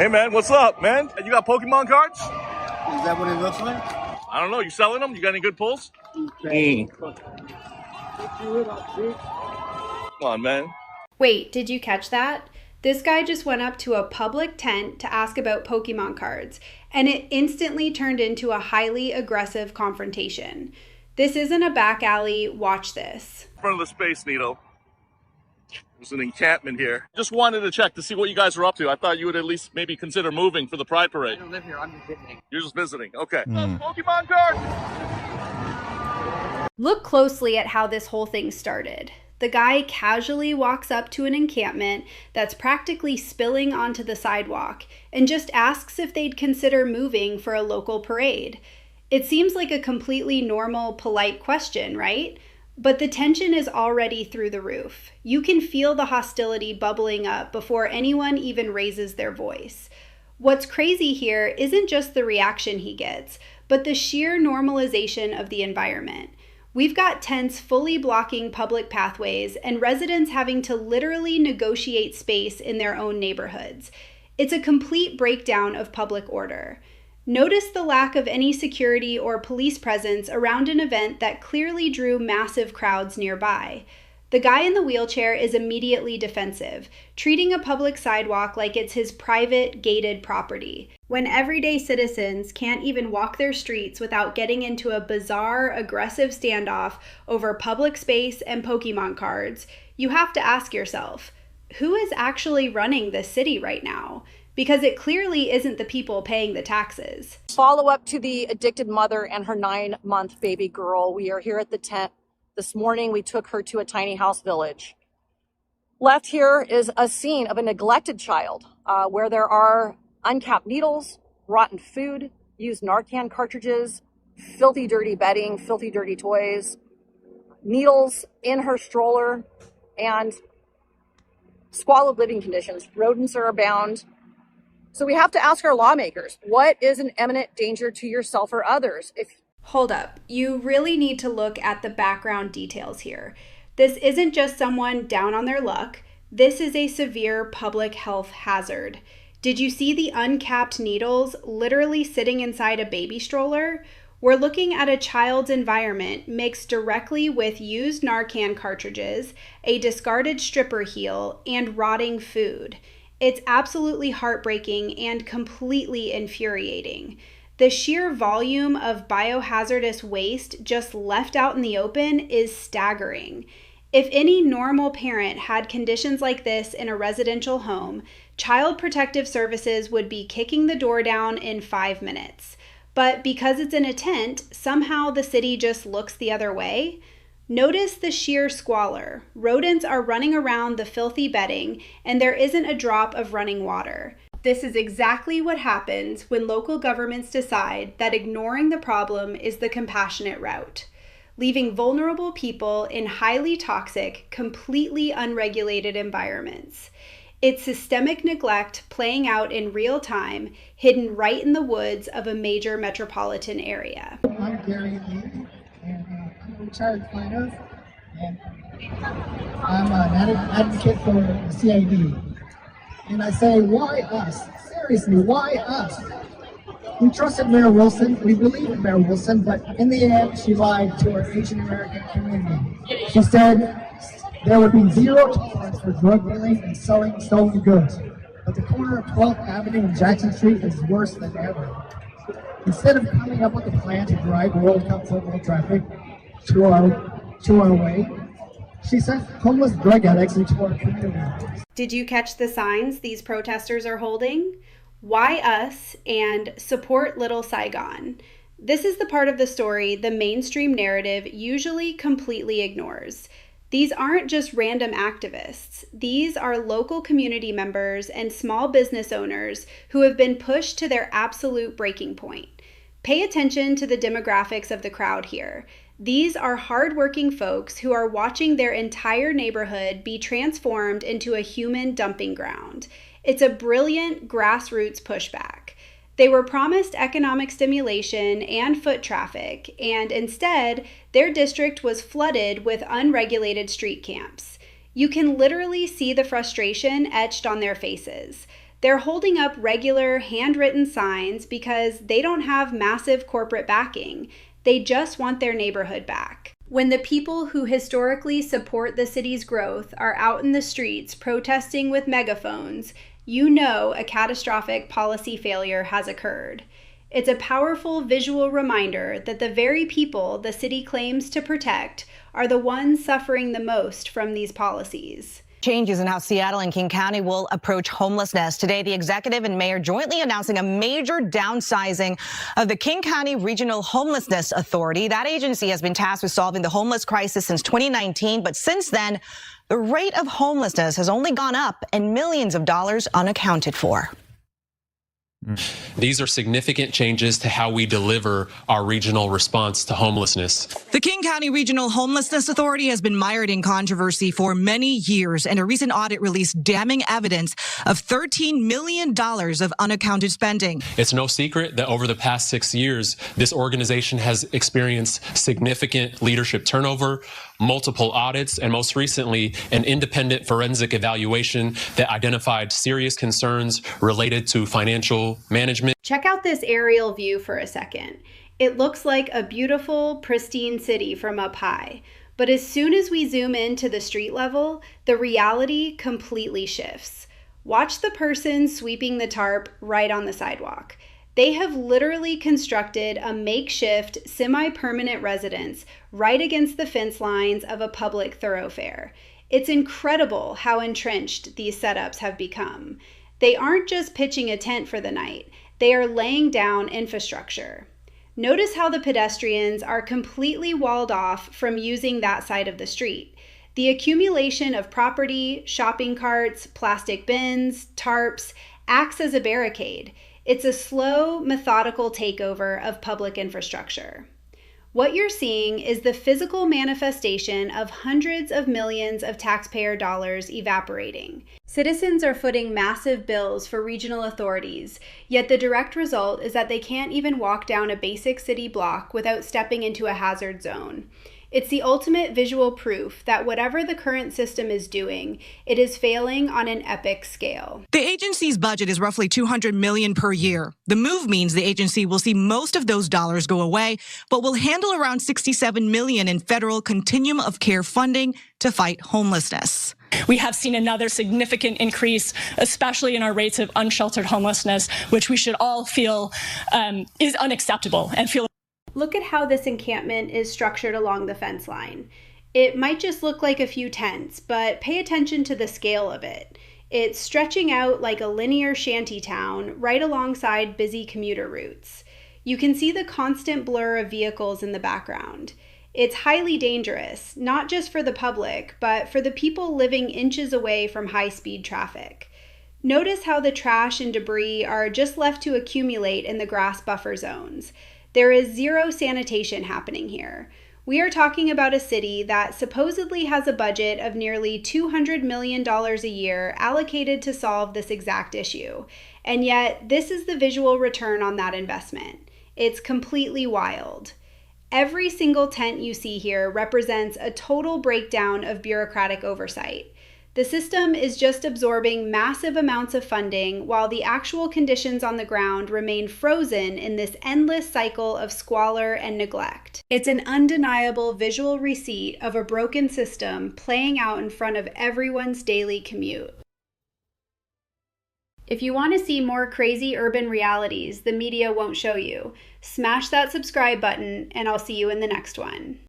Hey man, what's up, man? You got Pokemon cards? Is that what it looks like? I don't know. You selling them? You got any good pulls? Come on, man. Wait, did you catch that? This guy just went up to a public tent to ask about Pokemon cards, and it instantly turned into a highly aggressive confrontation. This isn't a back alley, watch this. In front of the Space Needle. There's an encampment here. Just wanted to check to see what you guys are up to. I thought you would at least maybe consider moving for the Pride Parade. I don't live here, I'm just visiting. You're just visiting, okay. Pokemon cards! Look closely at how this whole thing started. The guy casually walks up to an encampment that's practically spilling onto the sidewalk and just asks if they'd consider moving for a local parade. It seems like a completely normal, polite question, right? But the tension is already through the roof. You can feel the hostility bubbling up before anyone even raises their voice. What's crazy here isn't just the reaction he gets, but the sheer normalization of the environment. We've got tents fully blocking public pathways and residents having to literally negotiate space in their own neighborhoods. It's a complete breakdown of public order. Notice the lack of any security or police presence around an event that clearly drew massive crowds nearby. The guy in the wheelchair is immediately defensive, treating a public sidewalk like it's his private, gated property. When everyday citizens can't even walk their streets without getting into a bizarre, aggressive standoff over public space and Pokemon cards, you have to ask yourself, who is actually running this city right now? Because it clearly isn't the people paying the taxes. Follow up to the addicted mother and her 9-month baby girl. We are here at the tent. This morning, we took her to a tiny house village. Left here is a scene of a neglected child where there are uncapped needles, rotten food, used Narcan cartridges, filthy, dirty bedding, filthy, dirty toys, needles in her stroller, and squalid living conditions. Rodents are abound. So we have to ask our lawmakers, what is an imminent danger to yourself or others? Hold up. You really need to look at the background details here. This isn't just someone down on their luck. This is a severe public health hazard. Did you see the uncapped needles literally sitting inside a baby stroller? We're looking at a child's environment mixed directly with used Narcan cartridges, a discarded stripper heel, and rotting food. It's absolutely heartbreaking and completely infuriating. The sheer volume of biohazardous waste just left out in the open is staggering. If any normal parent had conditions like this in a residential home, Child Protective Services would be kicking the door down in 5 minutes. But because it's in a tent, somehow the city just looks the other way. Notice the sheer squalor. Rodents are running around the filthy bedding, and there isn't a drop of running water. This is exactly what happens when local governments decide that ignoring the problem is the compassionate route, leaving vulnerable people in highly toxic, completely unregulated environments. It's systemic neglect playing out in real time, hidden right in the woods of a major metropolitan area. I'm Gary Lee, and I'm a retired planner, and I'm an advocate for the CID. And I say, why us? Seriously, why us? We trusted Mayor Wilson, we believe in Mayor Wilson, but in the end, she lied to our Asian American community. She said there would be zero tolerance for drug dealing and selling stolen goods. But the corner of 12th Avenue and Jackson Street is worse than ever. Instead of coming up with a plan to drive World Cup football traffic to our way, she sent homeless drug addicts into our community. Did you catch the signs these protesters are holding? Why us and support Little Saigon. This is the part of the story the mainstream narrative usually completely ignores. These aren't just random activists. These are local community members and small business owners who have been pushed to their absolute breaking point. Pay attention to the demographics of the crowd here. These are hardworking folks who are watching their entire neighborhood be transformed into a human dumping ground. It's a brilliant grassroots pushback. They were promised economic stimulation and foot traffic, and instead, their district was flooded with unregulated street camps. You can literally see the frustration etched on their faces. They're holding up regular handwritten signs because they don't have massive corporate backing. They just want their neighborhood back. When the people who historically support the city's growth are out in the streets protesting with megaphones, you know a catastrophic policy failure has occurred. It's a powerful visual reminder that the very people the city claims to protect are the ones suffering the most from these policies. Changes in how Seattle and King County will approach homelessness. Today, the executive and mayor jointly announcing a major downsizing of the King County Regional Homelessness Authority. That agency has been tasked with solving the homeless crisis since 2019, but since then, the rate of homelessness has only gone up and millions of dollars unaccounted for. These are significant changes to how we deliver our regional response to homelessness. The King County Regional Homelessness Authority has been mired in controversy for many years, and a recent audit released damning evidence of $13 million of unaccounted spending. It's no secret that over the past 6 years, this organization has experienced significant leadership turnover, multiple audits, and most recently, an independent forensic evaluation that identified serious concerns related to financial management. Check out this aerial view for a second. It looks like a beautiful, pristine city from up high. But as soon as we zoom into the street level, the reality completely shifts. Watch the person sweeping the tarp right on the sidewalk. They have literally constructed a makeshift, semi-permanent residence right against the fence lines of a public thoroughfare. It's incredible how entrenched these setups have become. They aren't just pitching a tent for the night, they are laying down infrastructure. Notice how the pedestrians are completely walled off from using that side of the street. The accumulation of property, shopping carts, plastic bins, tarps acts as a barricade. It's a slow, methodical takeover of public infrastructure. What you're seeing is the physical manifestation of hundreds of millions of taxpayer dollars evaporating. Citizens are footing massive bills for regional authorities, yet the direct result is that they can't even walk down a basic city block without stepping into a hazard zone. It's the ultimate visual proof that whatever the current system is doing, it is failing on an epic scale. The agency's budget is roughly $200 million per year. The move means the agency will see most of those dollars go away, but will handle around $67 million in federal continuum of care funding to fight homelessness. We have seen another significant increase, especially in our rates of unsheltered homelessness, which we should all feel is unacceptable and feel. Look at how this encampment is structured along the fence line. It might just look like a few tents, but pay attention to the scale of it. It's stretching out like a linear shanty town right alongside busy commuter routes. You can see the constant blur of vehicles in the background. It's highly dangerous, not just for the public, but for the people living inches away from high-speed traffic. Notice how the trash and debris are just left to accumulate in the grass buffer zones. There is zero sanitation happening here. We are talking about a city that supposedly has a budget of nearly $200 million a year allocated to solve this exact issue. And yet, this is the visual return on that investment. It's completely wild. Every single tent you see here represents a total breakdown of bureaucratic oversight. The system is just absorbing massive amounts of funding while the actual conditions on the ground remain frozen in this endless cycle of squalor and neglect. It's an undeniable visual receipt of a broken system playing out in front of everyone's daily commute. If you want to see more crazy urban realities the media won't show you, smash that subscribe button and I'll see you in the next one.